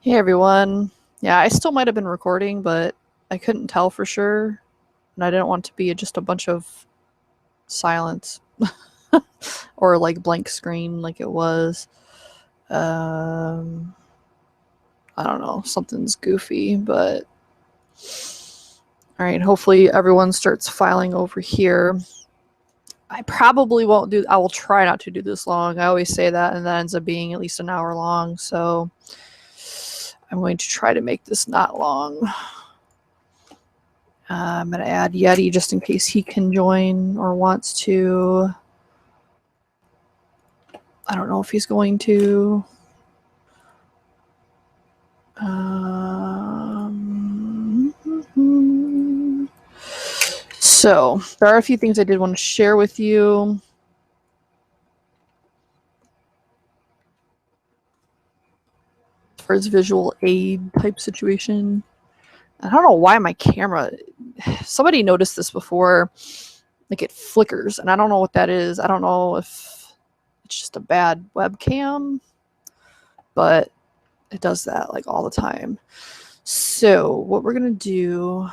Hey everyone. Yeah, I still might have been recording, but I couldn't tell for sure, and I didn't want to be just a bunch of silence or like blank screen like it was. Um, I don't know, something's goofy, but all right, hopefully everyone starts filing over here. I probably won't do, I will try not to do this long. I always say that, and that ends up being at least an hour long, so I'm going to try to make this not long. I'm going to add Yeti just in case he can join or wants to. I don't know if he's going to. So there are a few things I did want to share with you. As far as visual aid type situation. I don't know why my camera, somebody noticed this before, like it flickers, and I don't know what that is. I don't know if it's just a bad webcam, but it does that like all the time. So what we're gonna do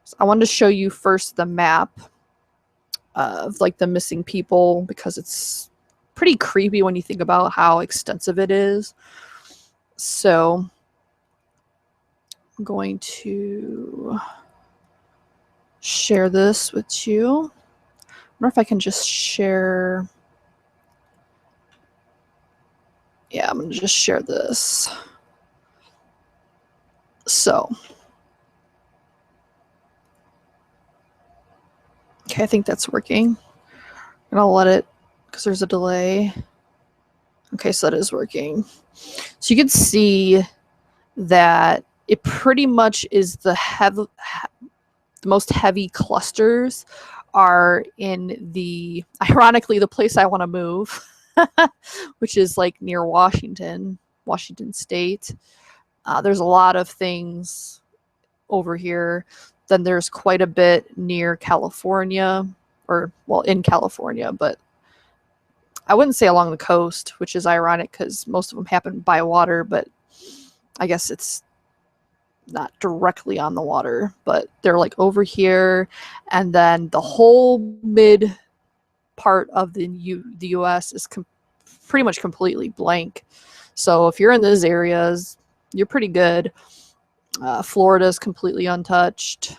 is I wanted to show you first the map of like the missing people, because it's pretty creepy when you think about how extensive it is. So I'm going to share this with you. I wonder if I can just share. Yeah, I'm going to just share this. So, okay, I think that's working. I'm going to let it, because there's a delay. Okay, so that is working. So you can see that it pretty much is the most heavy clusters are in the, ironically, the place I want to move, which is like near Washington State. There's a lot of things over here. Then there's quite a bit near California, or well, in California, but I wouldn't say along the coast, which is ironic because most of them happen by water, but I guess it's not directly on the water, but they're like over here. And then the whole mid part of the US is pretty much completely blank. So if you're in those areas, you're pretty good. Florida is completely untouched.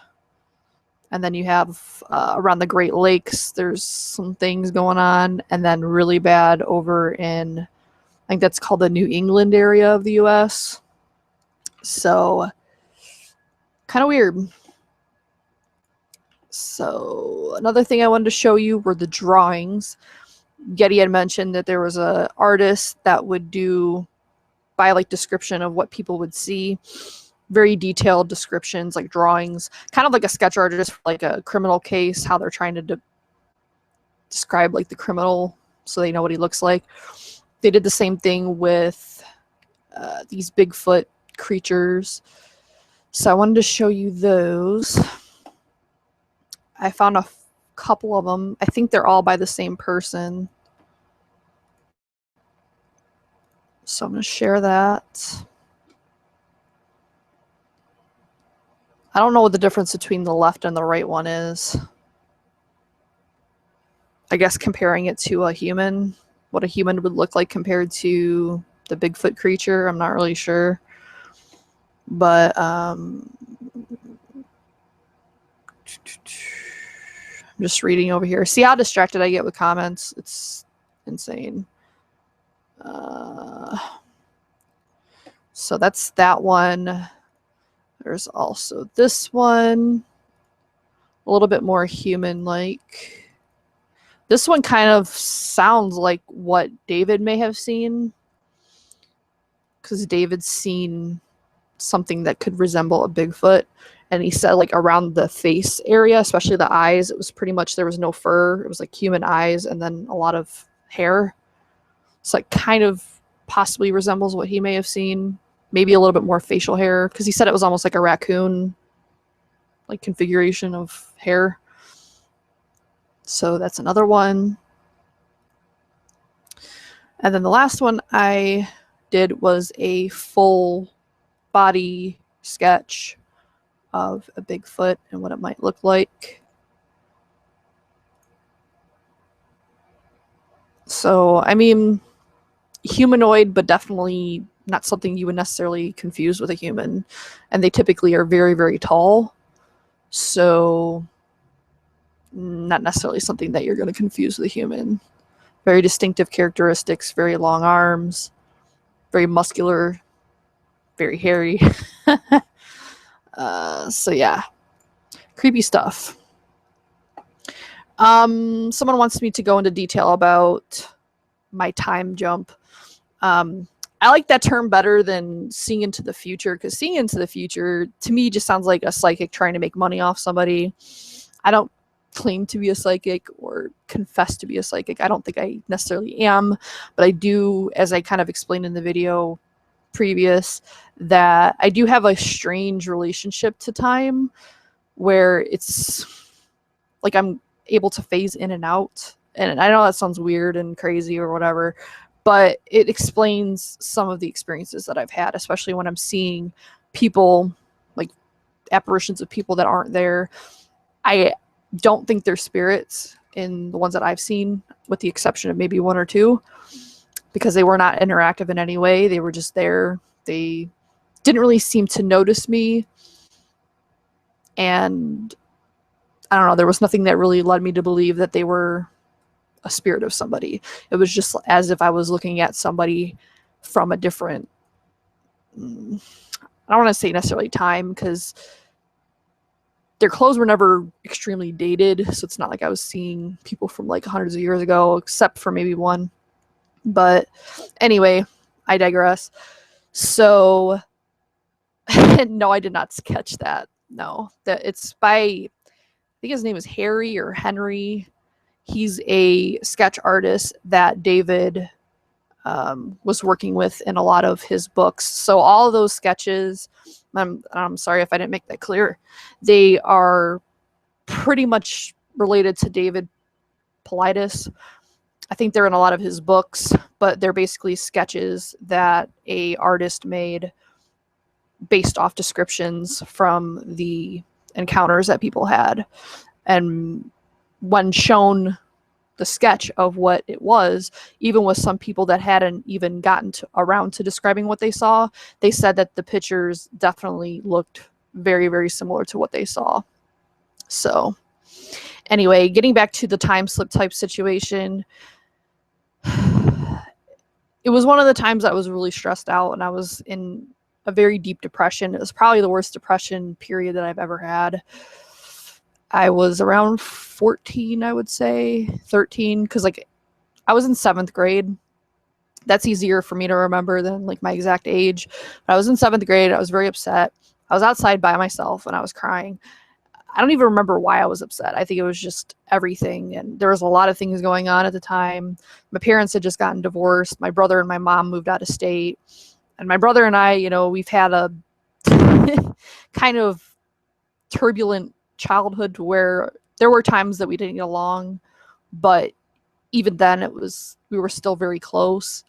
And then you have around the Great Lakes, there's some things going on. And then really bad over in, I think that's called the New England area of the US. So kind of weird. So another thing I wanted to show you were the drawings. Getty had mentioned that there was an artist that would do by like description of what people would see. Very detailed descriptions, like drawings, kind of like a sketch artist for like a criminal case, how they're trying to describe like the criminal so they know what he looks like. They did the same thing with these Bigfoot creatures. So I wanted to show you those. I found a couple of them. I think they're all by the same person. So I'm going to share that. I don't know what the difference between the left and the right one is. I guess comparing it to a human, what a human would look like compared to the Bigfoot creature, I'm not really sure. But I'm just reading over here. See how distracted I get with comments? It's insane. So that's that one. There's also this one, a little bit more human-like. This one kind of sounds like what David may have seen, because David's seen something that could resemble a Bigfoot, and he said like around the face area, especially the eyes, it was pretty much, there was no fur. It was like human eyes and then a lot of hair. So it kind of possibly resembles what he may have seen. Maybe a little bit more facial hair, because he said it was almost like a raccoon like configuration of hair. So that's another one. And then the last one I did was a full body sketch of a Bigfoot and what it might look like. So, I mean, humanoid, but definitely not something you would necessarily confuse with a human. And they typically are very, very tall. So, not necessarily something that you're going to confuse with a human. Very distinctive characteristics, very long arms, very muscular, very hairy. So yeah, creepy stuff. Someone wants me to go into detail about my time jump. I like that term better than seeing into the future, because seeing into the future to me just sounds like a psychic trying to make money off somebody. I don't claim to be a psychic or confess to be a psychic. I don't think I necessarily am, but I do, as I kind of explained in the video previous, that I do have a strange relationship to time where it's like I'm able to phase in and out. And I know that sounds weird and crazy or whatever, but it explains some of the experiences that I've had, especially when I'm seeing people, like apparitions of people that aren't there. I don't think they're spirits in the ones that I've seen, with the exception of maybe one or two, because they were not interactive in any way. They were just there. They didn't really seem to notice me. And I don't know, there was nothing that really led me to believe that they were a spirit of somebody. It was just as if I was looking at somebody from a different, I don't want to say necessarily time, because their clothes were never extremely dated, so it's not like I was seeing people from like hundreds of years ago, except for maybe one. But anyway, I digress. So no, I did not sketch that. No, that it's by, I think his name is Harry or Henry. He's a sketch artist that David was working with in a lot of his books. So all of those sketches, I'm sorry if I didn't make that clear, they are pretty much related to David Paulides. I think they're in a lot of his books, but they're basically sketches that a artist made based off descriptions from the encounters that people had. And when shown the sketch of what it was, even with some people that hadn't even gotten around to describing what they saw, they said that the pictures definitely looked very, very similar to what they saw. So anyway, getting back to the time slip type situation, it was one of the times I was really stressed out and I was in a very deep depression. It was probably the worst depression period that I've ever had. I was around 14, I would say, 13, because like I was in 7th grade. That's easier for me to remember than like my exact age. But I was in 7th grade. I was very upset. I was outside by myself and I was crying. I don't even remember why I was upset. I think it was just everything. And there was a lot of things going on at the time. My parents had just gotten divorced. My brother and my mom moved out of state. And my brother and I, you know, we've had a kind of turbulent childhood where there were times that we didn't get along, but even then we were still very close.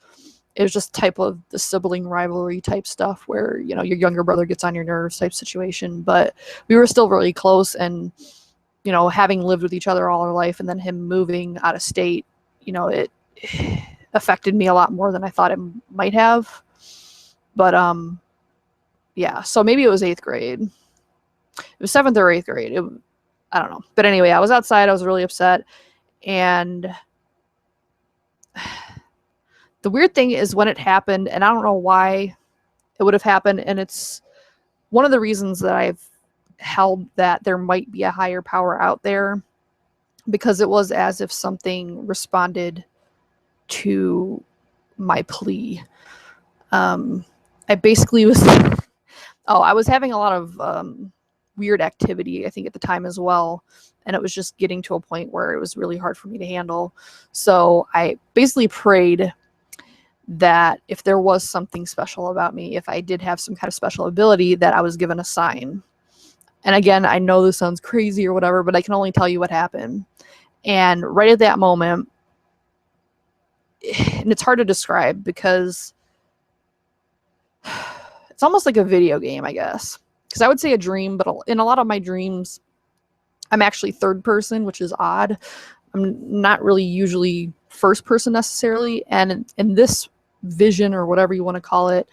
It was just type of the sibling rivalry type stuff where, you know, your younger brother gets on your nerves type situation, but we were still really close. And, you know, having lived with each other all our life and then him moving out of state, you know, it affected me a lot more than I thought it might have. But yeah, so maybe it was 8th grade. It was 7th or 8th grade. I don't know. But anyway, I was outside. I was really upset. And the weird thing is when it happened, and I don't know why it would have happened, and it's one of the reasons that I've held that there might be a higher power out there, because it was as if something responded to my plea. I basically was... I was having a lot of weird activity, I think, at the time as well. And it was just getting to a point where it was really hard for me to handle. So I basically prayed that if there was something special about me, if I did have some kind of special ability, that I was given a sign. And again, I know this sounds crazy or whatever, but I can only tell you what happened. And right at that moment, and it's hard to describe because it's almost like a video game, I guess. Because I would say a dream, but in a lot of my dreams, I'm actually third person, which is odd. I'm not really usually first person necessarily. And in this vision, or whatever you want to call it,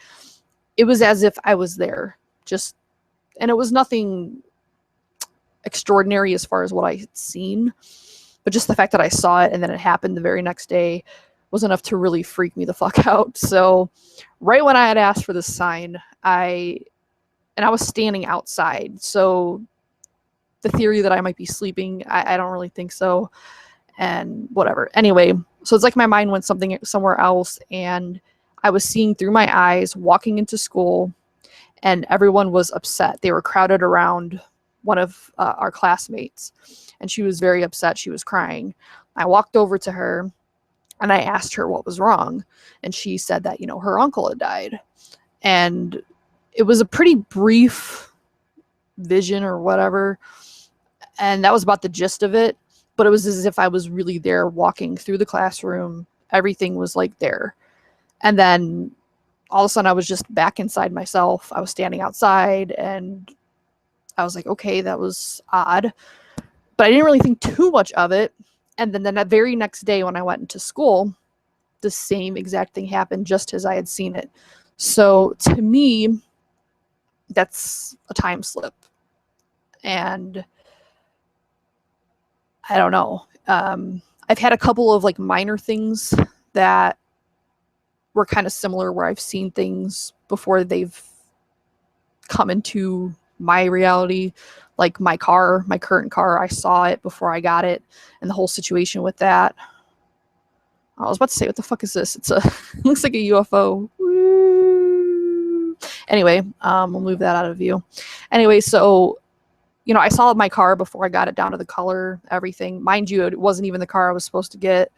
it was as if I was there. And it was nothing extraordinary as far as what I had seen, but just the fact that I saw it and then it happened the very next day was enough to really freak me the fuck out. So right when I had asked for this sign, I was standing outside. So the theory that I might be sleeping, I don't really think so. And whatever. Anyway, so it's like my mind went somewhere else, and I was seeing through my eyes walking into school, and everyone was upset. They were crowded around one of our classmates, and she was very upset. She was crying. I walked over to her and I asked her what was wrong, and she said that, her uncle had died. And it was a pretty brief vision or whatever, and that was about the gist of it. But it was as if I was really there walking through the classroom. Everything was like there. And then all of a sudden I was just back inside myself. I was standing outside, and I was like, okay, that was odd. But I didn't really think too much of it. And then that very next day when I went into school, the same exact thing happened just as I had seen it. So to me, that's a time slip. And I don't know. I've had a couple of like minor things that were kind of similar, where I've seen things before they've come into my reality. Like my current car, I saw it before I got it, and the whole situation with that. I was about to say, what the fuck is this? It looks like a UFO. Woo. Anyway, we'll move that out of view. Anyway, so I saw my car before I got it down to the color, everything. Mind you, it wasn't even the car I was supposed to get,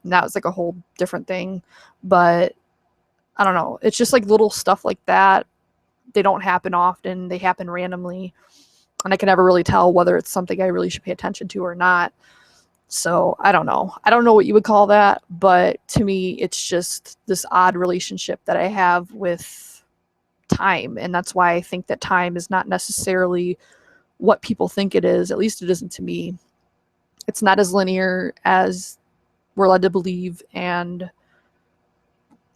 and that was like a whole different thing. But I don't know. It's just like little stuff like that. They don't happen often. They happen randomly. And I can never really tell whether it's something I really should pay attention to or not. So I don't know. I don't know what you would call that, but to me, it's just this odd relationship that I have with time. And that's why I think that time is not necessarily what people think it is. At least it isn't to me. It's not as linear as we're led to believe. And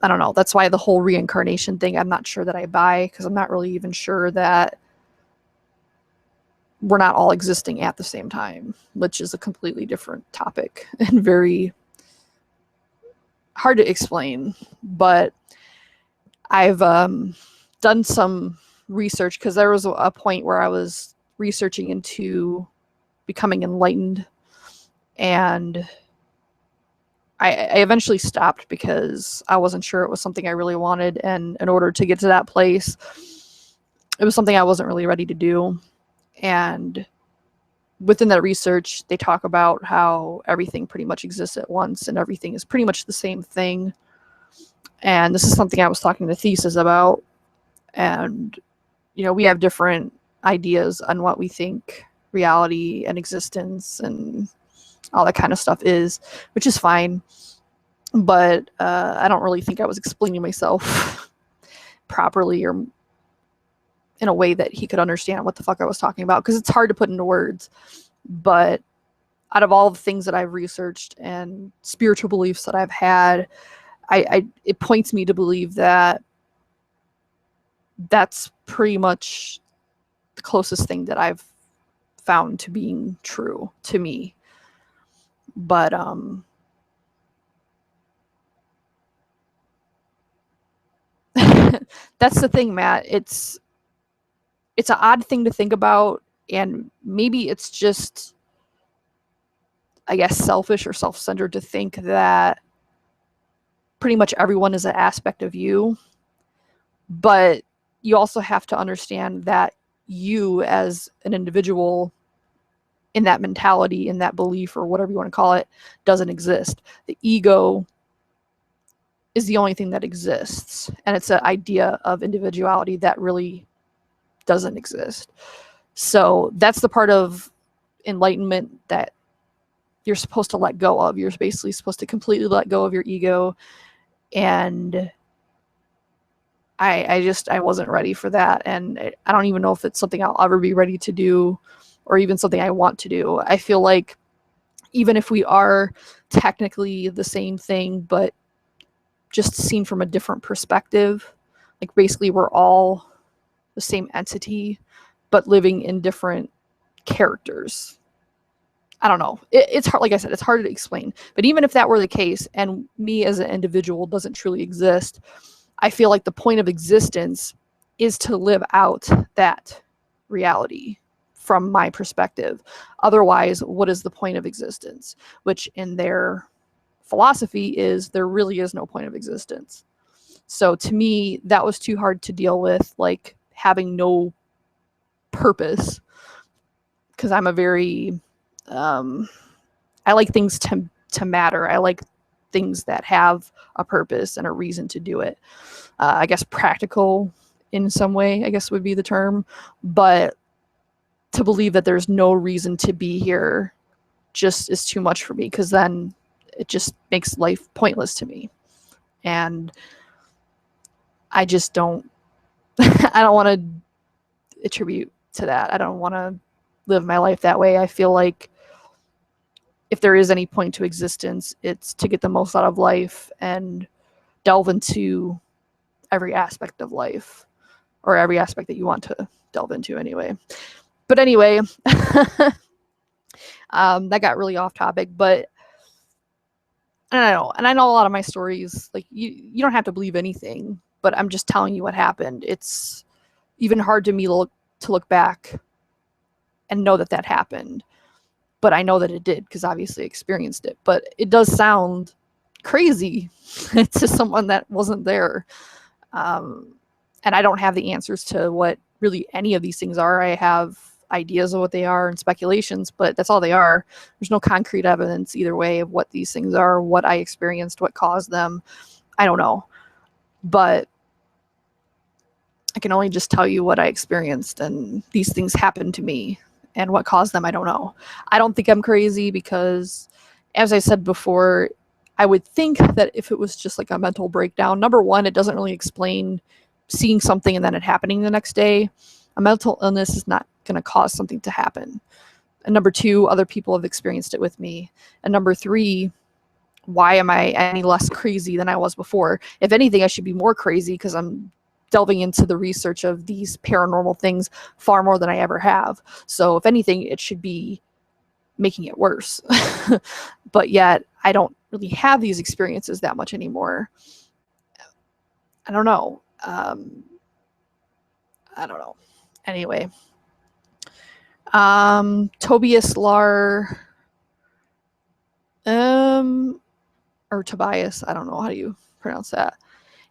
I don't know. That's why the whole reincarnation thing, I'm not sure that I buy, because I'm not really even sure that we're not all existing at the same time, which is a completely different topic and very hard to explain. But I've done some research, because there was a point where I was researching into becoming enlightened, and I eventually stopped because I wasn't sure it was something I really wanted. And in order to get to that place, it was something I wasn't really ready to do. And within that research, they talk about how everything pretty much exists at once, and everything is pretty much the same thing. And this is something I was talking to Thesis about. And, we have different ideas on what we think reality and existence and all that kind of stuff is, which is fine. But I don't really think I was explaining myself properly, or in a way that he could understand what the fuck I was talking about, because it's hard to put into words. But out of all the things that I've researched and spiritual beliefs that I've had, it points me to believe that that's pretty much the closest thing that I've found to being true to me. But that's the thing, Matt. It's an odd thing to think about, and maybe it's just, I guess, selfish or self-centered to think that pretty much everyone is an aspect of you. But you also have to understand that you as an individual, in that mentality, in that belief, or whatever you want to call it, doesn't exist. The ego is the only thing that exists, and it's an idea of individuality that really doesn't exist. So that's the part of enlightenment that you're supposed to let go of. You're basically supposed to completely let go of your ego. And I wasn't ready for that. And I don't even know if it's something I'll ever be ready to do or even something I want to do. I feel like even if we are technically the same thing, but just seen from a different perspective, like basically we're all the same entity, but living in different characters. I don't know. It's hard. Like I said, it's hard to explain. But even if that were the case and me as an individual doesn't truly exist, I feel like the point of existence is to live out that reality from my perspective. Otherwise, what is the point of existence? Which in their philosophy is there really is no point of existence. So to me, that was too hard to deal with, like having no purpose, because I'm a very I like things to matter. I like things that have a purpose and a reason to do it. I guess practical in some way, I guess would be the term. But to believe that there's no reason to be here just is too much for me, because then it just makes life pointless to me. And I just don't, I don't want to attribute to that. I don't want to live my life that way. I feel like if there is any point to existence, it's to get the most out of life and delve into every aspect of life, or every aspect that you want to delve into anyway. But anyway, that got really off topic, but I don't know. And I know a lot of my stories, like you don't have to believe anything, but I'm just telling you what happened. It's even hard to me to look back and know that that happened. But I know that it did, because obviously I experienced it. But it does sound crazy to someone that wasn't there. And I don't have the answers to what really any of these things are. I have ideas of what they are and speculations, but that's all they are. There's no concrete evidence either way of what these things are, what I experienced, what caused them. I don't know. But I can only just tell you what I experienced, and these things happened to me. And what caused them, I don't know. I don't think I'm crazy because, as I said before, I would think that if it was just like a mental breakdown, number one, it doesn't really explain seeing something and then it happening the next day. A mental illness is not going to cause something to happen. And number two, other people have experienced it with me. And number three, why am I any less crazy than I was before? If anything, I should be more crazy because I'm delving into the research of these paranormal things far more than I ever have. So if anything, it should be making it worse. But yet I don't really have these experiences that much anymore. I don't know. I don't know. Anyway, Tobias Lar, or Tobias, I don't know how do you pronounce that.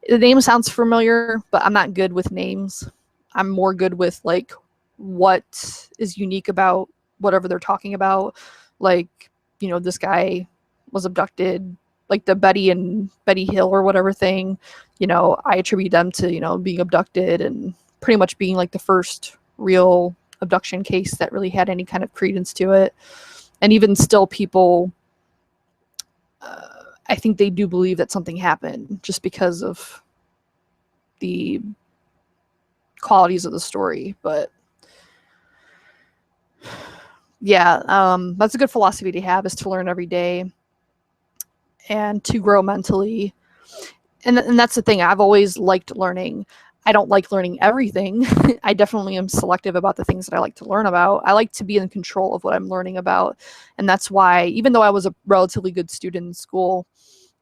The name sounds familiar, but I'm not good with names. I'm more good with like what is unique about whatever they're talking about. Like, you know, this guy was abducted, like the Betty and Betty Hill or whatever thing. You know, I attribute them to, you know, being abducted and pretty much being like the first real abduction case that really had any kind of credence to it. And even still, people, I think they do believe that something happened just because of the qualities of the story. But yeah, that's a good philosophy to have, is to learn every day and to grow mentally. And that's the thing. I've always liked learning. I don't like learning everything. I definitely am selective about the things that I like to learn about. I like to be in control of what I'm learning about. And that's why, even though I was a relatively good student in school,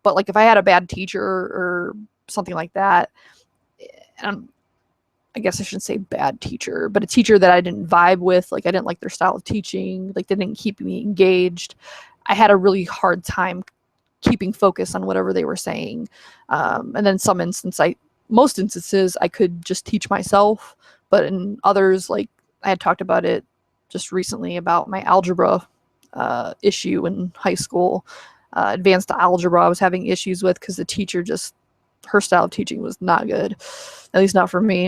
but like if I had a bad teacher or something like that, I guess I shouldn't say bad teacher, but a teacher that I didn't vibe with, like I didn't like their style of teaching, like they didn't keep me engaged, I had a really hard time keeping focus on whatever they were saying. And then most instances I could just teach myself, but in others, like I had talked about it just recently about my algebra issue in high school. Advanced algebra I was having issues with because the teacher her style of teaching was not good, at least not for me.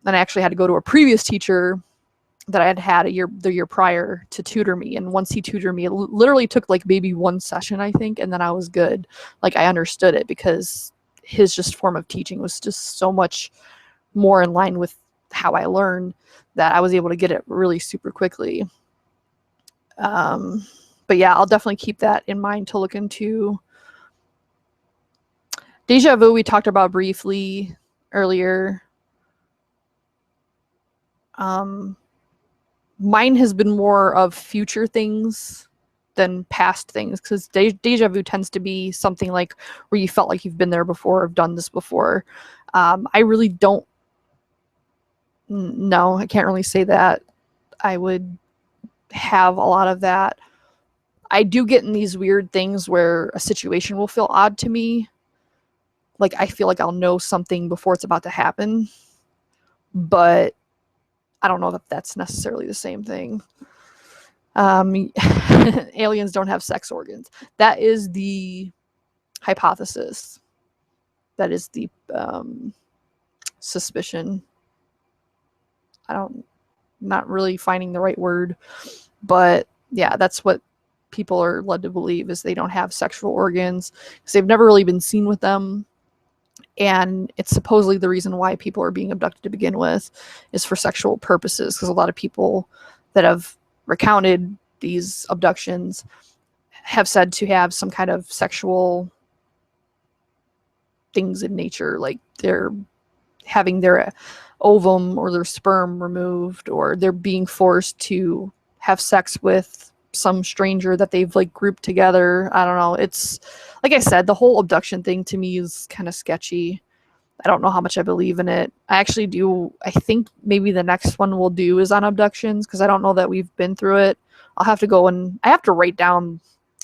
And I actually had to go to a previous teacher that I had the year prior to tutor me. And once he tutored me, it literally took like maybe one session, I think, and then I was good. Like I understood it because his just form of teaching was just so much more in line with how I learned, that I was able to get it really super quickly. But yeah, I'll definitely keep that in mind to look into. Deja vu we talked about briefly earlier. Mine has been more of future things than past things, because deja vu tends to be something like where you felt like you've been there before, or done this before. I really don't. No, I can't really say that I would have a lot of that. I do get in these weird things where a situation will feel odd to me. Like I feel like I'll know something before it's about to happen, but I don't know that that's necessarily the same thing. Aliens don't have sex organs. That is the hypothesis. That is the suspicion. Not really finding the right word, but yeah, that's what people are led to believe, is they don't have sexual organs because they've never really been seen with them. And it's supposedly the reason why people are being abducted to begin with is for sexual purposes, because a lot of people that have recounted these abductions have said to have some kind of sexual things in nature, like they're having their ovum or their sperm removed, or they're being forced to have sex with some stranger that they've like grouped together. I don't know. It's like I said, the whole abduction thing to me is kind of sketchy. I don't know how much I believe in it. I actually do. I think maybe the next one we'll do is on abductions, because I don't know that we've been through it. I'll have to go and I have to write down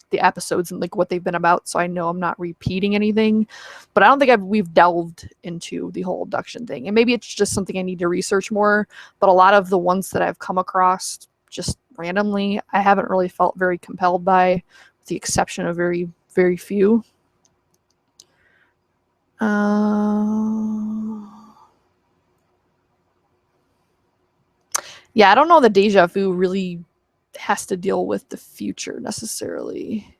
the episodes and like what they've been about, so I know I'm not repeating anything. But I don't think we've delved into the whole abduction thing, and maybe it's just something I need to research more. But a lot of the ones that I've come across just randomly, I haven't really felt very compelled by, with the exception of very, very few. Yeah, I don't know that deja vu really has to deal with the future necessarily.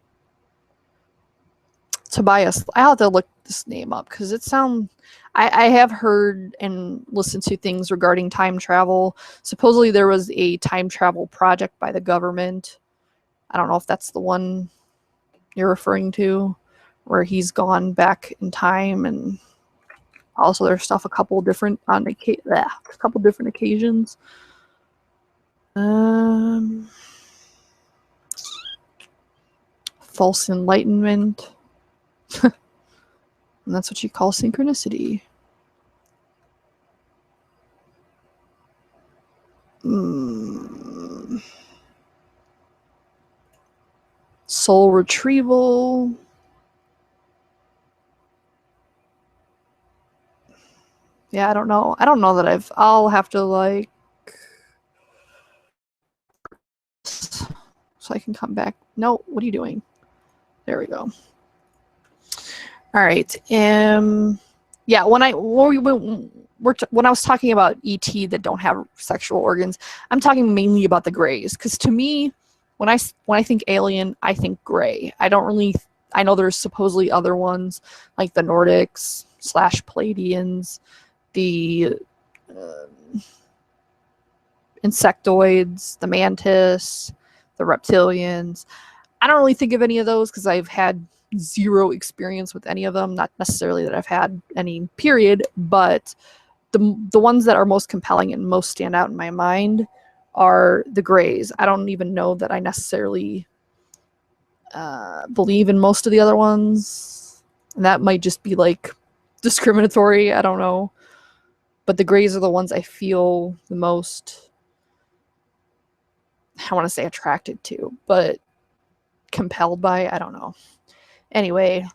Tobias, I have to look this name up because it sounds. I have heard and listened to things regarding time travel. Supposedly there was a time travel project by the government. I don't know if that's the one you're referring to, where he's gone back in time, and also there's stuff a couple different occasions. False enlightenment. And that's what you call synchronicity. Soul retrieval. Yeah, I don't know. I don't know that I'll have to like, so I can come back. No, what are you doing? There we go. All right. Yeah, when I was talking about ET that don't have sexual organs, I'm talking mainly about the grays, because to me, when I think alien, I think gray. I know there's supposedly other ones like the Nordics / Pleiadians, the insectoids, the mantis, the reptilians. I don't really think of any of those because I've had zero experience with any of them. Not necessarily that I've had any period, but the ones that are most compelling and most stand out in my mind are the grays. I don't even know that I necessarily believe in most of the other ones. And that might just be like discriminatory. I don't know. But the grays are the ones I feel the most, I want to say attracted to, but compelled by, I don't know. Anyway,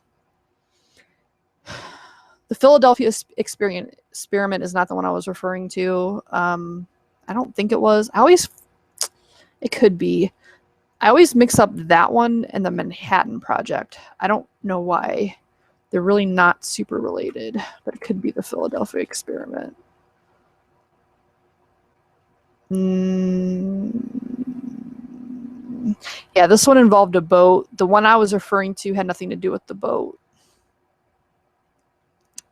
the Philadelphia experiment is not the one I was referring to. I don't think it was. It could be. I always mix up that one and the Manhattan Project. I don't know why. They're really not super related, but it could be the Philadelphia experiment. Yeah, this one involved a boat. The one I was referring to had nothing to do with the boat.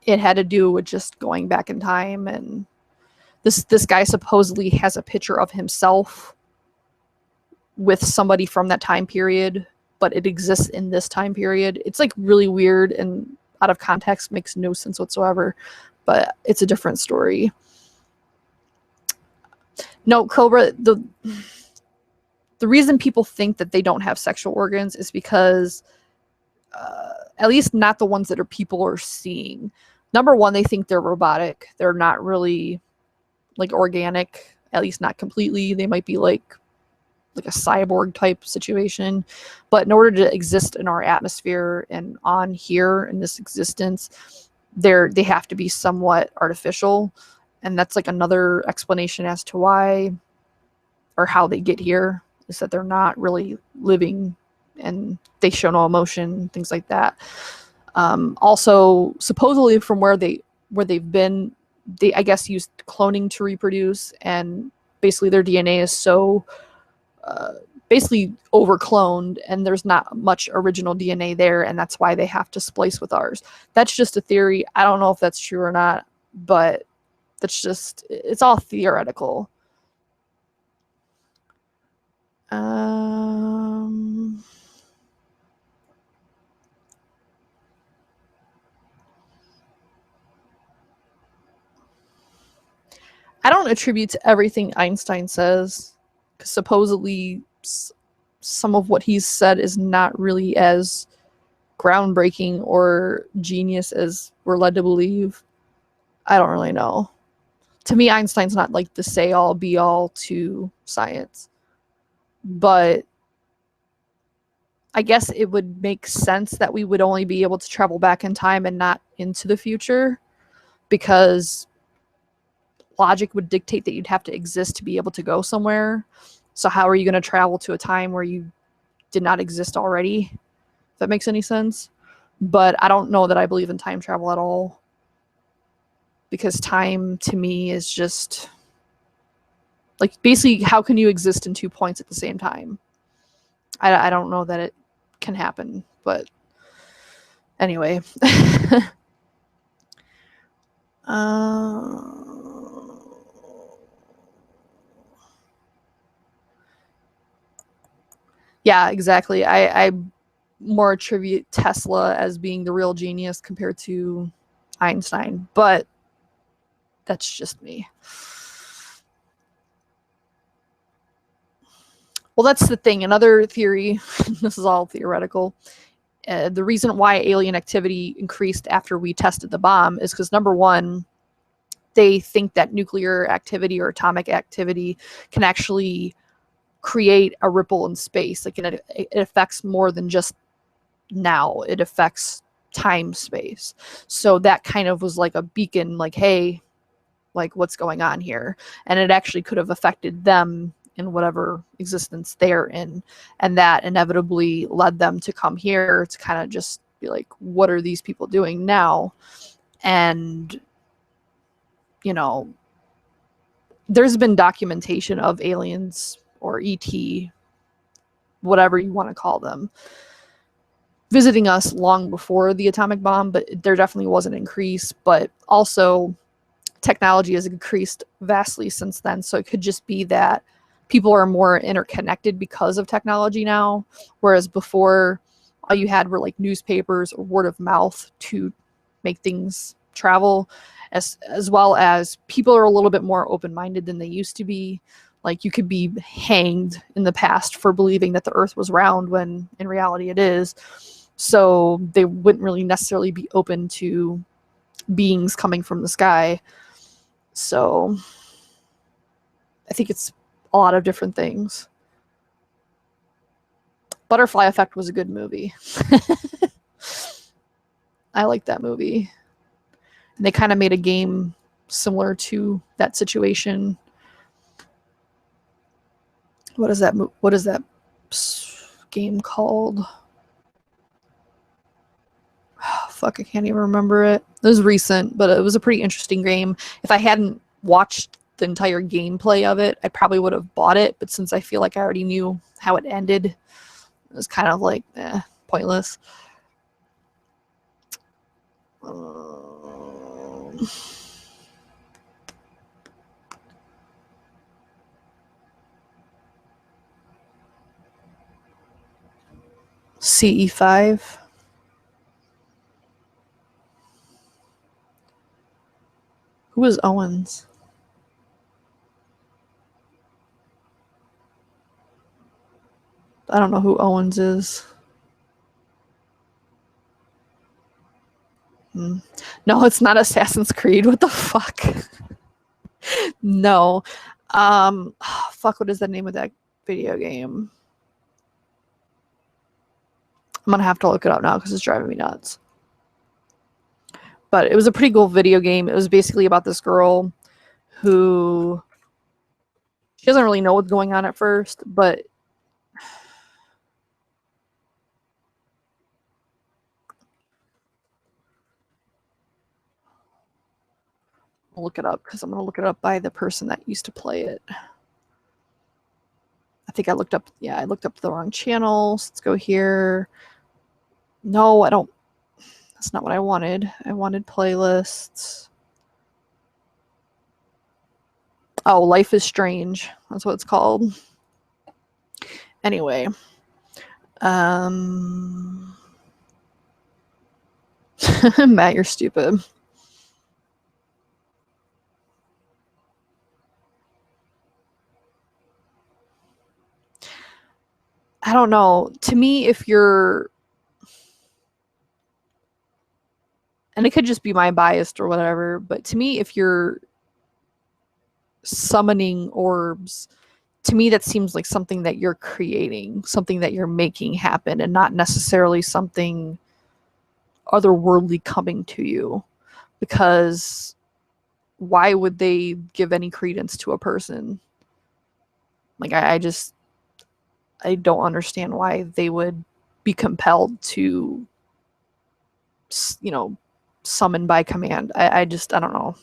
it had to do with just going back in time. And this guy supposedly has a picture of himself with somebody from that time period, but it exists in this time period. It's like really weird and out of context, makes no sense whatsoever, but it's a different story. No, Cobra, the reason people think that they don't have sexual organs is because at least not the ones that people are seeing. Number one, they think they're robotic. They're not really like organic, at least not completely. They might be like a cyborg type situation. But in order to exist in our atmosphere and on here in this existence, they have to be somewhat artificial. And that's like another explanation as to why or how they get here, is that they're not really living and they show no emotion, things like that. Also, supposedly from where they've been, they, I guess, used cloning to reproduce, and basically their DNA is so basically over-cloned, and there's not much original DNA there, and that's why they have to splice with ours. That's just a theory. I don't know if that's true or not, but it's all theoretical. I don't attribute to everything Einstein says, because supposedly some of what he's said is not really as groundbreaking or genius as we're led to believe. I don't really know. To me, Einstein's not like the say-all, be-all to science. But I guess it would make sense that we would only be able to travel back in time and not into the future, because logic would dictate that you'd have to exist to be able to go somewhere. So how are you going to travel to a time where you did not exist already? If that makes any sense. But I don't know that I believe in time travel at all, because time to me is just like, basically, how can you exist in 2 points at the same time? I don't know that it can happen, but anyway. Yeah, exactly. I more attribute Tesla as being the real genius compared to Einstein, but that's just me. Well, that's the thing. Another theory, this is all theoretical, the reason why alien activity increased after we tested the bomb is because, number one, they think that nuclear activity or atomic activity can actually create a ripple in space. Like, it affects more than just now. It affects time, space. So that kind of was like a beacon, like, hey, like, what's going on here? And it actually could have affected them in whatever existence they're in. And that inevitably led them to come here to kind of just be like, what are these people doing now? And, you know, there's been documentation of aliens or ET, whatever you want to call them, visiting us long before the atomic bomb, but there definitely was an increase. But also, technology has increased vastly since then. So it could just be that people are more interconnected because of technology now, whereas before all you had were like newspapers or word of mouth to make things travel, as well as people are a little bit more open-minded than they used to be. Like, you could be hanged in the past for believing that the earth was round when in reality it is. So they wouldn't really necessarily be open to beings coming from the sky. So I think it's a lot of different things. Butterfly Effect was a good movie. I like that movie. And they kind of made a game similar to that situation. What is that game called? Oh, fuck, I can't even remember it. It was recent, but it was a pretty interesting game. If I hadn't watched the entire gameplay of it, I probably would have bought it, but since I feel like I already knew how it ended, it was kind of like, pointless. CE5. Who is Owens? I don't know who Owens is. No, it's not Assassin's Creed. What the fuck? No. Fuck, what is the name of that video game? I'm gonna have to look it up now because it's driving me nuts. But it was a pretty cool video game. It was basically about this girl who, she doesn't really know what's going on at first, but I'll look it up because I'm going to look it up by the person that used to play it. I think I looked up, yeah, I looked up the wrong channels. Let's go here. No, I don't, that's not what I wanted. I wanted playlists. Oh, Life is Strange. That's what it's called. Anyway. Matt, you're stupid. I don't know. To me, if you're, and it could just be my bias or whatever, but to me, if you're summoning orbs, to me that seems like something that you're creating, something that you're making happen, and not necessarily something otherworldly coming to you. Because why would they give any credence to a person? Like, I don't understand why they would be compelled to, you know, summon by command. I don't know.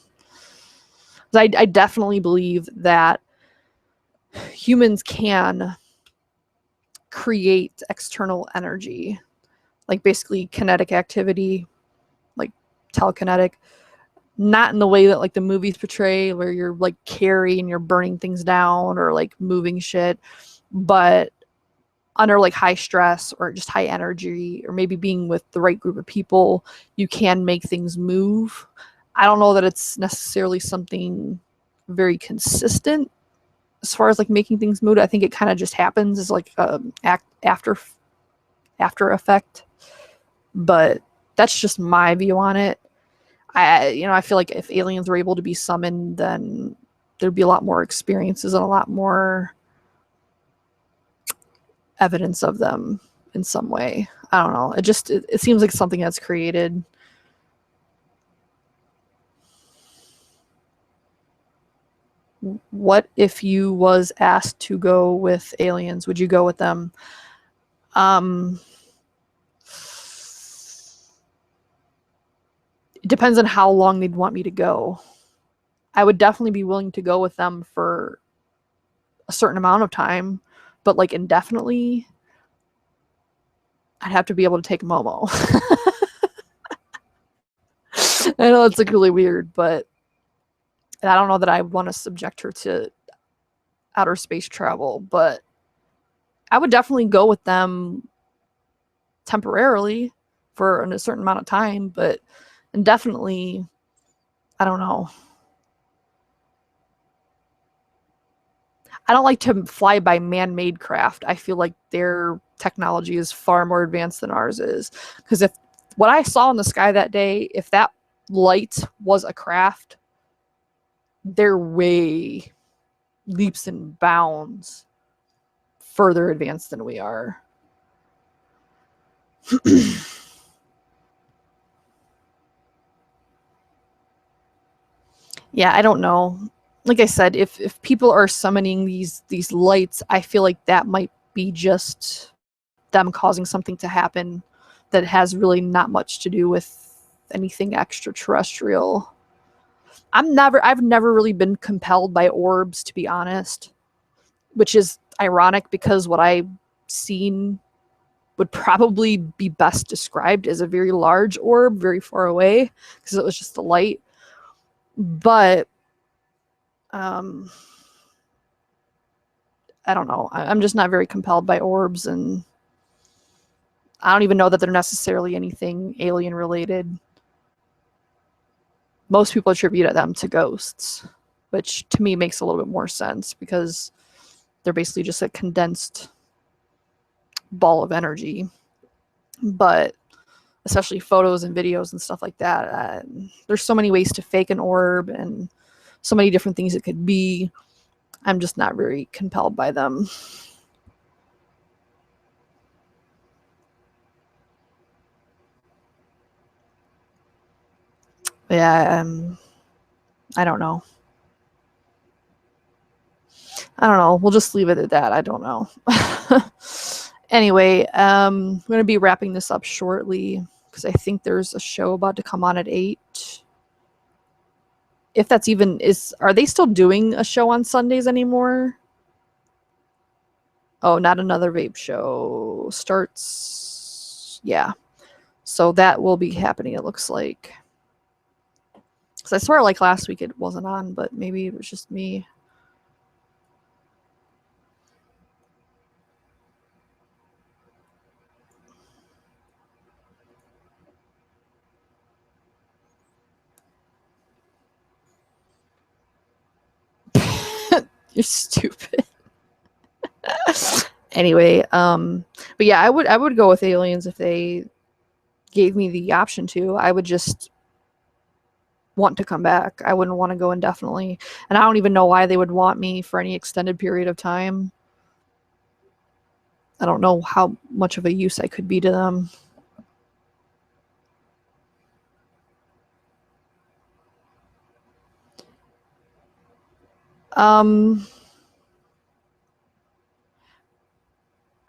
I definitely believe that humans can create external energy, like basically kinetic activity, like telekinetic, not in the way that like the movies portray where you're like carrying, you're burning things down or like moving shit, but under like high stress or just high energy, or maybe being with the right group of people, you can make things move. I don't know that it's necessarily something very consistent as far as like making things move. I think it kind of just happens as like after effect, but that's just my view on it. I feel like if aliens were able to be summoned, then there'd be a lot more experiences and a lot more evidence of them in some way. I don't know. It seems like something that's created. What if you was asked to go with aliens? Would you go with them? It depends on how long they'd want me to go. I would definitely be willing to go with them for a certain amount of time, but like indefinitely, I'd have to be able to take Momo. I know it's like really weird, but I don't know that I want to subject her to outer space travel, but I would definitely go with them temporarily for a certain amount of time, but indefinitely, I don't know. I don't like to fly by man-made craft. I feel like their technology is far more advanced than ours is. Because if what I saw in the sky that day, if that light was a craft, they're way leaps and bounds further advanced than we are. Yeah, I don't know. Like I said, if people are summoning these lights, I feel like that might be just them causing something to happen that has really not much to do with anything extraterrestrial. I've never really been compelled by orbs, to be honest, which is ironic because what I've seen would probably be best described as a very large orb, very far away, because it was just the light. But I don't know. I'm just not very compelled by orbs, and I don't even know that they're necessarily anything alien related. Most people attribute them to ghosts, which to me makes a little bit more sense because they're basically just a condensed ball of energy. But especially photos and videos and stuff like that, there's so many ways to fake an orb and so many different things it could be. I'm just not very compelled by them. Yeah, I don't know. We'll just leave it at that. I don't know. Anyway, I'm going to be wrapping this up shortly because I think there's a show about to come on at 8. If that's even are they still doing a show on Sundays anymore? Oh, not another vape show. Starts, yeah. So that will be happening, it looks like. Because I swear like last week it wasn't on, but maybe it was just me. You're stupid. Anyway, but yeah, I would go with aliens if they gave me the option to. I would just want to come back. I wouldn't want to go indefinitely. And I don't even know why they would want me for any extended period of time. I don't know how much of a use I could be to them.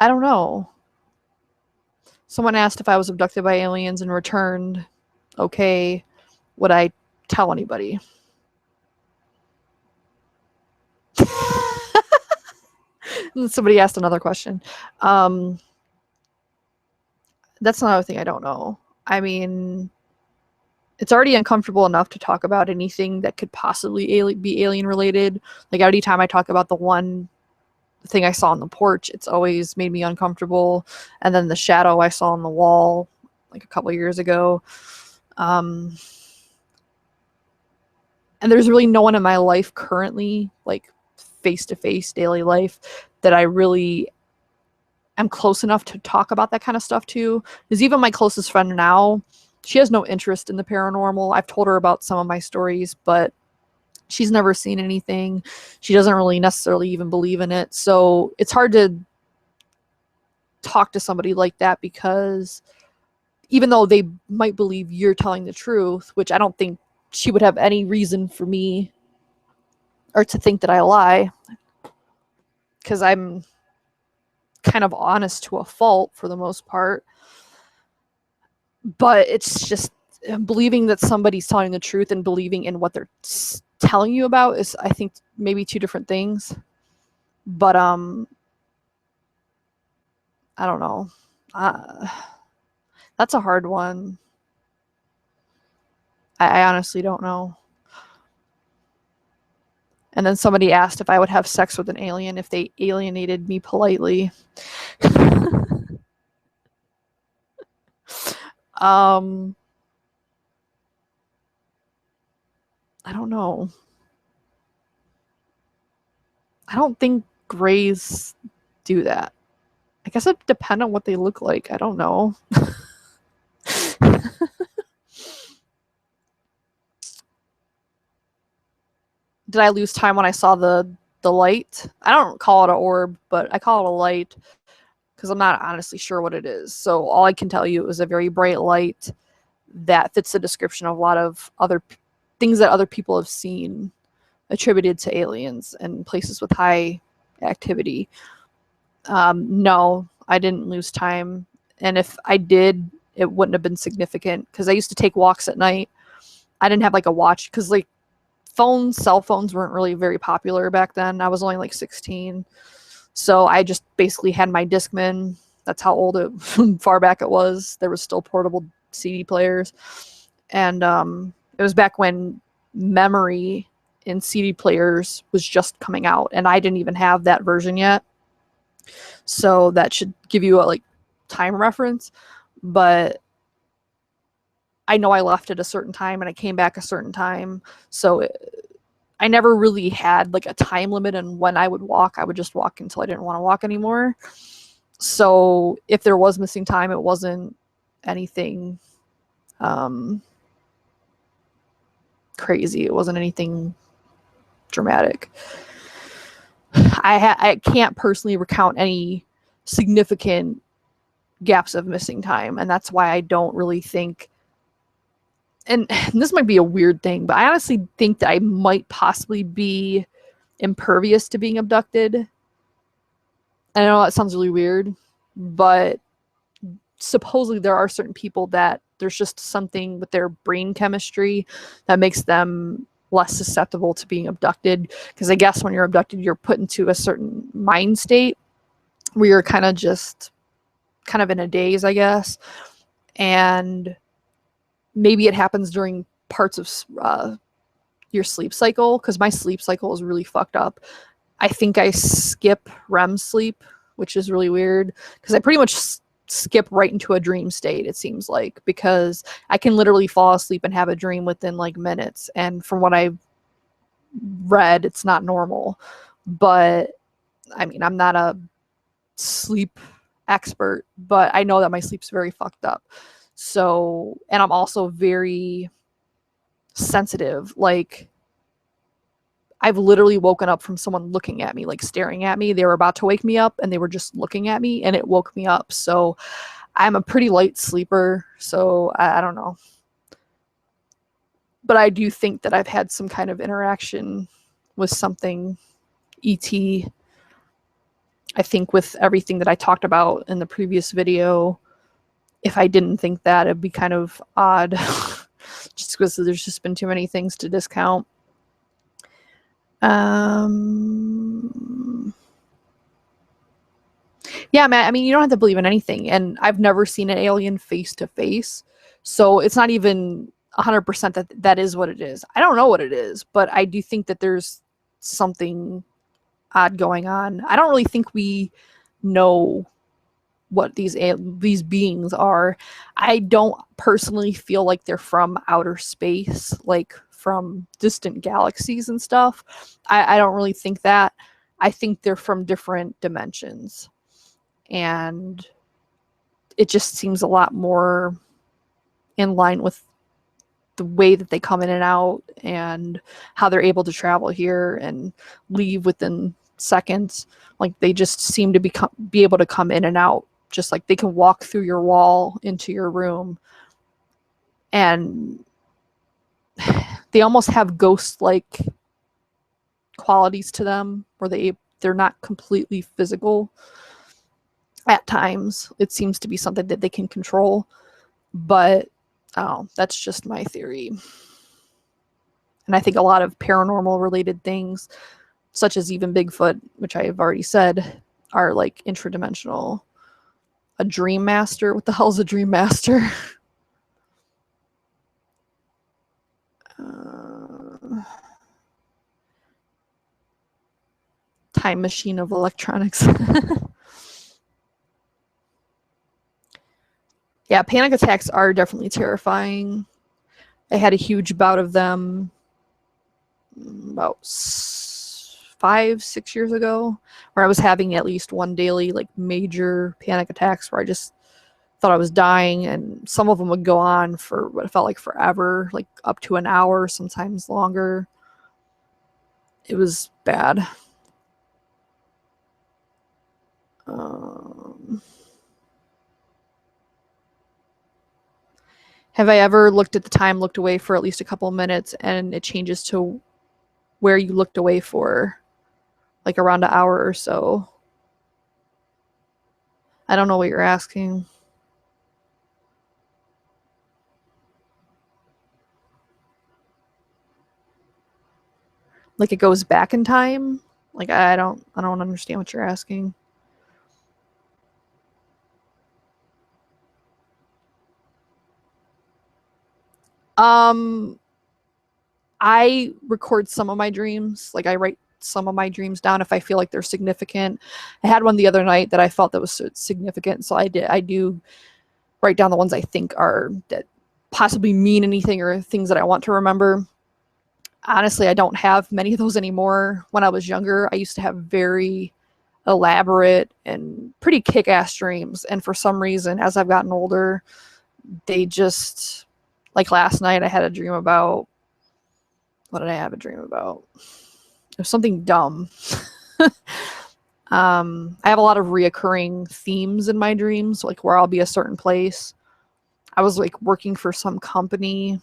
I don't know. Someone asked if I was abducted by aliens and returned. Okay, would I tell anybody? Somebody asked another question. That's another thing I don't know. I mean, it's already uncomfortable enough to talk about anything that could possibly be alien related. Like every time I talk about the one thing I saw on the porch, it's always made me uncomfortable. And then the shadow I saw on the wall like a couple of years ago. And there's really no one in my life currently, like face-to-face daily life, that I really am close enough to talk about that kind of stuff to. Because even my closest friend now, she has no interest in the paranormal. I've told her about some of my stories, but she's never seen anything. She doesn't really necessarily even believe in it. So it's hard to talk to somebody like that because even though they might believe you're telling the truth, which I don't think she would have any reason for me or to think that I lie, because I'm kind of honest to a fault for the most part. But it's just believing that somebody's telling the truth and believing in what they're telling you about is, I think, maybe two different things. But I don't know. That's a hard one. I honestly don't know. And then somebody asked if I would have sex with an alien if they alienated me politely. I don't know. I don't think grays do that. I guess it depends on what they look like. I don't know. Did I lose time when I saw the light? I don't call it an orb, but I call it a light because I'm not honestly sure what it is. So all I can tell you is a very bright light that fits the description of a lot of other things that other people have seen attributed to aliens and places with high activity. No, I didn't lose time. And if I did, it wouldn't have been significant because I used to take walks at night. I didn't have like a watch because like cell phones weren't really very popular back then. I was only like 16. So I just basically had my Discman. That's how old far back it was. There was still portable CD players. And it was back when memory in CD players was just coming out, and I didn't even have that version yet. So that should give you a like time reference. But I know I left at a certain time and I came back a certain time. So I never really had like a time limit on when I would walk. I would just walk until I didn't want to walk anymore. So if there was missing time, it wasn't anything crazy. It wasn't anything dramatic. I can't personally recount any significant gaps of missing time, and that's why I don't really think, and this might be a weird thing, but I honestly think that I might possibly be impervious to being abducted. I know that sounds really weird, but supposedly there are certain people that there's just something with their brain chemistry that makes them less susceptible to being abducted. Because I guess when you're abducted, you're put into a certain mind state where you're kind of in a daze, I guess. And maybe it happens during parts of your sleep cycle, because my sleep cycle is really fucked up. I think I skip REM sleep, which is really weird, because I pretty much skip right into a dream state, it seems like, because I can literally fall asleep and have a dream within like minutes. And from what I've read, it's not normal. But I mean, I'm not a sleep expert, but I know that my sleep's very fucked up. So, and I'm also very sensitive. Like, I've literally woken up from someone looking at me, like staring at me. They were about to wake me up and they were just looking at me, and it woke me up. So I'm a pretty light sleeper. So I don't know. But I do think that I've had some kind of interaction with something ET. I think with everything that I talked about in the previous video, if I didn't think that, it'd be kind of odd. Just because there's just been too many things to discount. Yeah, man, I mean, you don't have to believe in anything. And I've never seen an alien face to face. So it's not even 100% that that is what it is. I don't know what it is, but I do think that there's something odd going on. I don't really think we know what these beings are. I don't personally feel like they're from outer space, like from distant galaxies and stuff. I don't really think that. I think they're from different dimensions. And it just seems a lot more in line with the way that they come in and out and how they're able to travel here and leave within seconds. Like, they just seem to be able to come in and out, just like they can walk through your wall into your room. And they almost have ghost-like qualities to them, where they're not completely physical. At times it seems to be something that they can control, but that's just my theory. And I think a lot of paranormal related things, such as even Bigfoot, which I have already said, are like intradimensional. A dream master? What the hell's a dream master? Time machine of electronics. Yeah, panic attacks are definitely terrifying. I had a huge bout of them about 5-6 years ago, where I was having at least one daily like major panic attacks where I just thought I was dying, and some of them would go on for what felt like forever, like up to an hour, sometimes longer. It was bad. Have I ever looked at the time, looked away for at least a couple of minutes, and it changes to where you looked away for, like around an hour or so? I don't know what you're asking. Like it goes back in time? Like I don't understand what you're asking. I record some of my dreams. Like I write some of my dreams down if I feel like they're significant. I had one the other night that I felt that was significant, so I do write down the ones I think are that possibly mean anything or things that I want to remember. Honestly, I don't have many of those anymore. When I was younger, I used to have very elaborate and pretty kick-ass dreams, and for some reason, as I've gotten older, they just, like last night I had a dream about, what did I have a dream about? It was something dumb. I have a lot of reoccurring themes in my dreams, like where I'll be a certain place. I was like working for some company,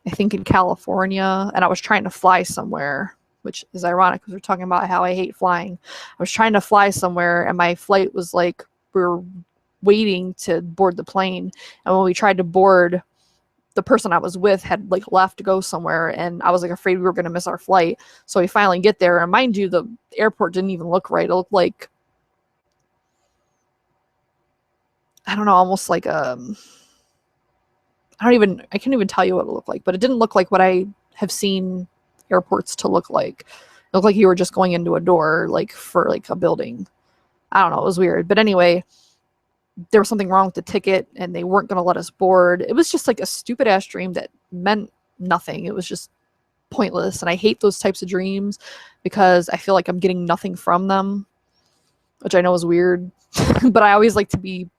I think in California, and I was trying to fly somewhere, which is ironic because we're talking about how I hate flying. I was trying to fly somewhere, and my flight was like, we were waiting to board the plane, and when we tried to board, the person I was with had like left to go somewhere, and I was like afraid we were going to miss our flight. So we finally get there, and mind you, the airport didn't even look right. It looked like, I don't know, almost like I can't even tell you what it looked like, but it didn't look like what I have seen airports to look like. It looked like you were just going into a door, like for like a building. I don't know, it was weird. But anyway, there was something wrong with the ticket and they weren't going to let us board. It was just like a stupid ass dream that meant nothing. It was just pointless. And I hate those types of dreams because I feel like I'm getting nothing from them, which I know is weird. But I always like to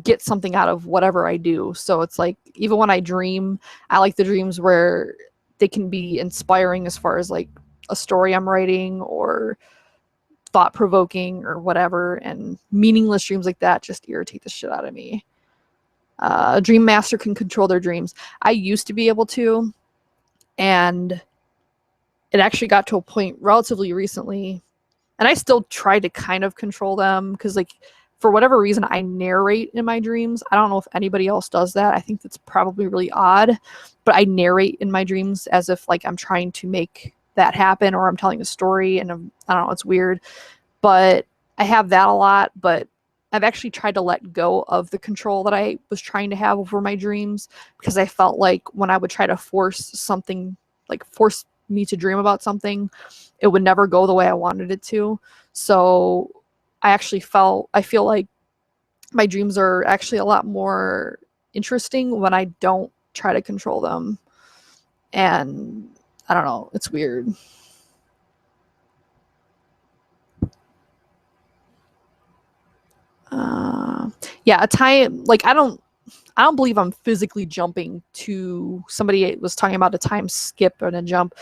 get something out of whatever I do. So it's like, even when I dream, I like the dreams where they can be inspiring as far as like a story I'm writing or thought-provoking or whatever, and meaningless dreams like that just irritate the shit out of me. A dream master can control their dreams. I used to be able to, and it actually got to a point relatively recently, and I still try to kind of control them because, like, for whatever reason, I narrate in my dreams. I don't know if anybody else does that. I think that's probably really odd, but I narrate in my dreams as if like I'm trying to make that happen or I'm telling a story, and I don't know, it's weird. But I have that a lot, but I've actually tried to let go of the control that I was trying to have over my dreams, because I felt like when I would try to force me to dream about something, it would never go the way I wanted it to. So I feel like my dreams are actually a lot more interesting when I don't try to control them. And I don't know, it's weird. Yeah, a time, like, I don't believe I'm physically jumping to, somebody was talking about a time skip and a jump.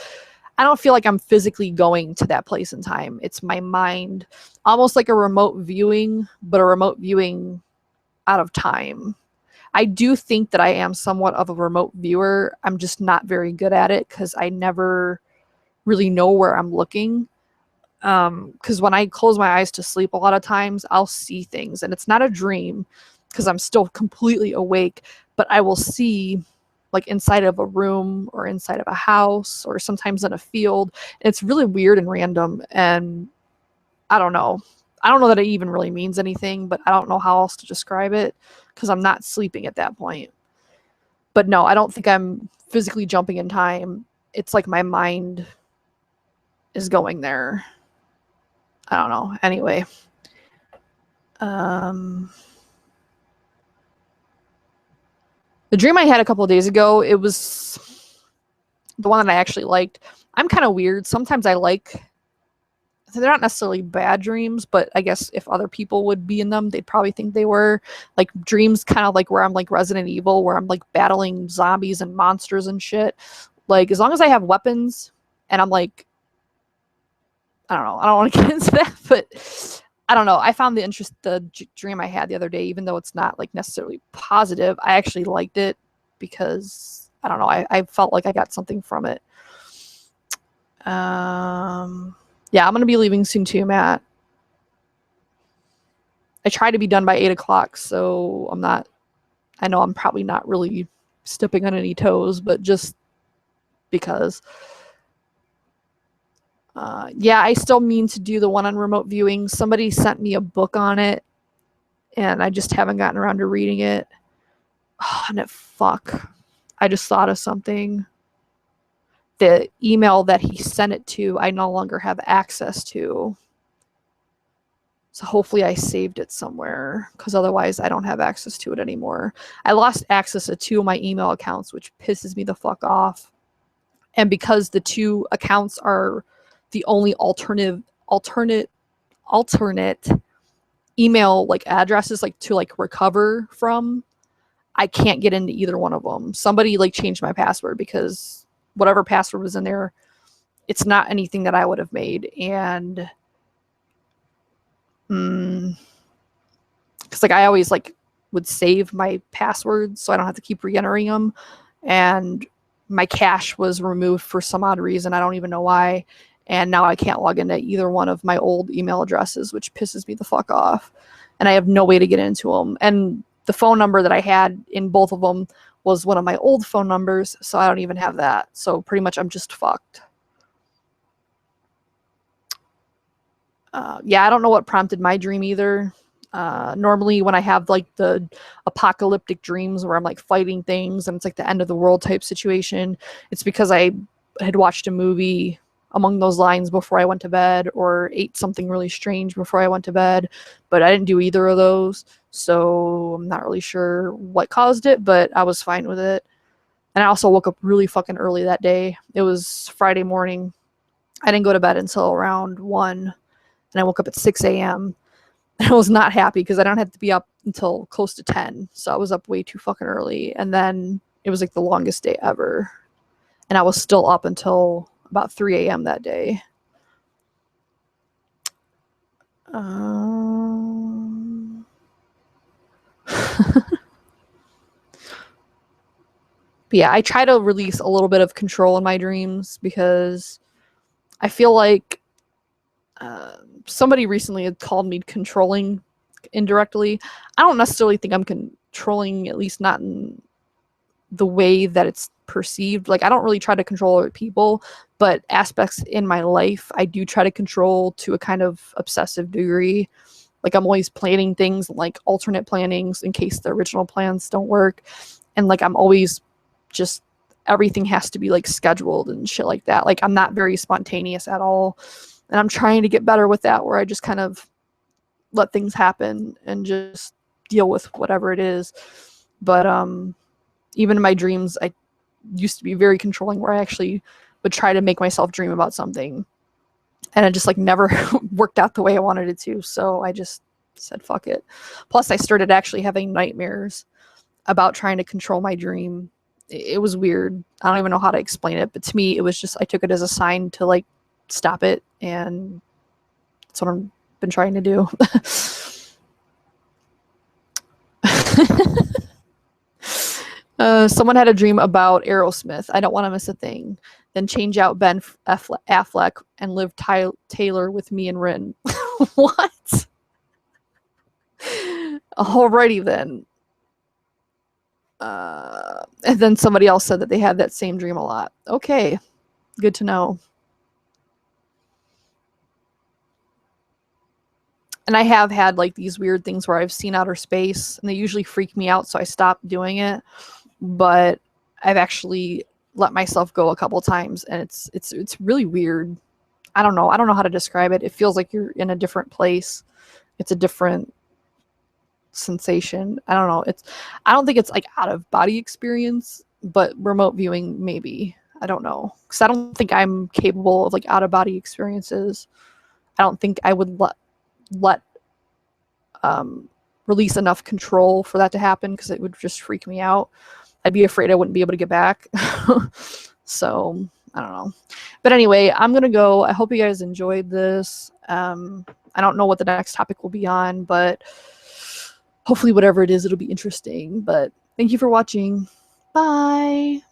I don't feel like I'm physically going to that place in time. It's my mind, almost like a remote viewing, but a remote viewing out of time. I do think that I am somewhat of a remote viewer. I'm just not very good at it because I never really know where I'm looking. Because when I close my eyes to sleep, a lot of times I'll see things, and it's not a dream because I'm still completely awake, but I will see like inside of a room or inside of a house or sometimes in a field. And it's really weird and random, and I don't know that it even really means anything, but I don't know how else to describe it because I'm not sleeping at that point. But no, I don't think I'm physically jumping in time. It's like my mind is going there. I don't know. Anyway. The dream I had a couple of days ago, it was the one that I actually liked. I'm kind of weird. Sometimes they're not necessarily bad dreams, but I guess if other people would be in them, they'd probably think they were. Like dreams kind of like where I'm like Resident Evil, where I'm like battling zombies and monsters and shit. Like, as long as I have weapons and I'm like, I don't know, I don't want to get into that, but I don't know. I found the dream I had the other day, even though it's not like necessarily positive, I actually liked it because, I don't know, I felt like I got something from it. Yeah, I'm going to be leaving soon too, Matt. I try to be done by 8 o'clock, so I know I'm probably not really stepping on any toes, but just because. Yeah, I still mean to do the one on remote viewing. Somebody sent me a book on it, and I just haven't gotten around to reading it. Oh, and I just thought of something. The email that he sent it to, I no longer have access to. So hopefully I saved it somewhere, because otherwise I don't have access to it anymore. I lost access to 2 of my email accounts, which pisses me the fuck off. And because the 2 accounts are the only alternate email like addresses like to like recover from, I can't get into either one of them. Somebody like changed my password, because whatever password was in there, it's not anything that I would have made. And because like I always like would save my passwords so I don't have to keep re-entering them, and my cache was removed for some odd reason. I don't even know why, and now I can't log into either one of my old email addresses, which pisses me the fuck off, and I have no way to get into them. And the phone number that I had in both of them was one of my old phone numbers, so I don't even have that. So pretty much I'm just fucked. Yeah, I don't know what prompted my dream either. Normally when I have like the apocalyptic dreams where I'm like fighting things and it's like the end of the world type situation, it's because I had watched a movie among those lines before I went to bed, or ate something really strange before I went to bed, but I didn't do either of those, so I'm not really sure what caused it, but I was fine with it. And I also woke up really fucking early that day. It was Friday morning. I didn't go to bed until around 1, and I woke up at 6 a.m. I was not happy because I don't have to be up until close to 10. So I was up way too fucking early. And then it was like the longest day ever. And I was still up until about 3 a.m. that day. But yeah, I try to release a little bit of control in my dreams, because I feel like somebody recently had called me controlling indirectly. I don't necessarily think I'm controlling, at least not in the way that it's perceived. Like, I don't really try to control other people, but aspects in my life I do try to control to a kind of obsessive degree. Like, I'm always planning things, like alternate plannings in case the original plans don't work. And like, I'm always just, everything has to be like scheduled and shit like that. Like, I'm not very spontaneous at all. And I'm trying to get better with that, where I just kind of let things happen and just deal with whatever it is. But even in my dreams, I used to be very controlling, where I actually would try to make myself dream about something, and it just like never worked out the way I wanted it to. So I just said fuck it. Plus I started actually having nightmares about trying to control my dream. It was weird. I don't even know how to explain it, but to me it was just, I took it as a sign to like stop it, and that's what I've been trying to do. Someone had a dream about Aerosmith. I don't want to miss a thing. Then change out Ben Affleck and live Taylor with me and Rin. What? Alrighty then. And then somebody else said that they had that same dream a lot. Okay, good to know. And I have had like these weird things where I've seen outer space, and they usually freak me out, so I stopped doing it. But I've actually let myself go a couple times, and it's really weird. I don't know how to describe it. It feels like you're in a different place. It's a different sensation. I don't know. I don't think it's like out of body experience, but remote viewing maybe. I don't know, because I don't think I'm capable of like out of body experiences. I don't think I would let release enough control for that to happen, because it would just freak me out. I'd be afraid I wouldn't be able to get back. So I don't know. But anyway, I'm gonna go. I hope you guys enjoyed this. I don't know what the next topic will be on, but hopefully whatever it is, it'll be interesting. But thank you for watching. Bye.